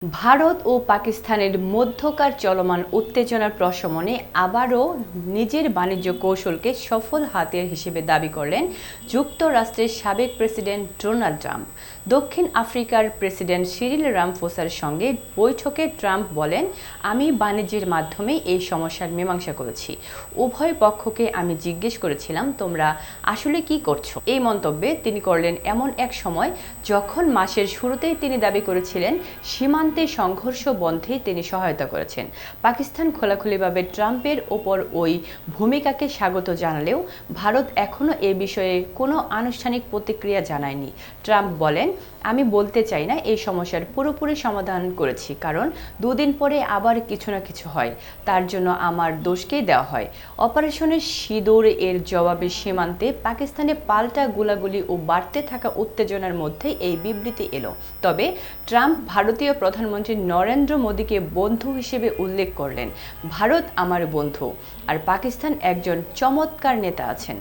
ভারত ও পাকিস্তানের মধ্যকার চলমান উত্তেজনার প্রশমনে আবারও নিজের বাণিজ্য কৌশলকে সফল হাতিয়ার হিসেবে দাবি করলেন যুক্তরাষ্ট্রের সাবেক প্রেসিডেন্ট ডোনাল্ড ট্রাম্প। দক্ষিণ আফ্রিকার প্রেসিডেন্ট সিরিল রামফোসার সঙ্গে বৈঠকে ট্রাম্প বলেন, আমি বাণিজ্যের মাধ্যমে এই সমস্যার মীমাংসা করেছি। উভয় পক্ষকে আমি জিজ্ঞেস করেছিলাম, তোমরা আসলে কি করছো? এই মন্তব্যে তিনি করলেন এমন এক সময় যখন মাসের শুরুতেই তিনি দাবি করেছিলেন সীমান্তে সংঘর্ষ বন্ধে তিনি সহায়তা করেছেন। পাকিস্তান খোলাখুলিভাবে ট্রাম্পের ওপর ওই ভূমিকাকে স্বাগত জানালেও ভারত এখনও এ বিষয়ে কোনো আনুষ্ঠানিক প্রতিক্রিয়া জানায়নি। ট্রাম্প বলেন, আমি বলতে চাই না এই সমস্যার পুরোপুরি সমাধান করেছি, কারণ দুদিন পরে আবার কিছু না কিছু হয়, তার জন্য আমার দোষকেই দেওয়া হয়। অপারেশনের সিঁদুর এর জবাবে সীমান্তে পাকিস্তানে পাল্টা গোলাগুলি ও বাড়তে থাকা উত্তেজনার মধ্যে এই বিবৃতি এলো। তবে ট্রাম্প ভারতীয় প্রধানমন্ত্রী নরেন্দ্র মোদীকে বন্ধু হিসেবে উল্লেখ করলেন। ভারত আমার বন্ধু, আর পাকিস্তান একজন চমৎকার নেতা আছেন।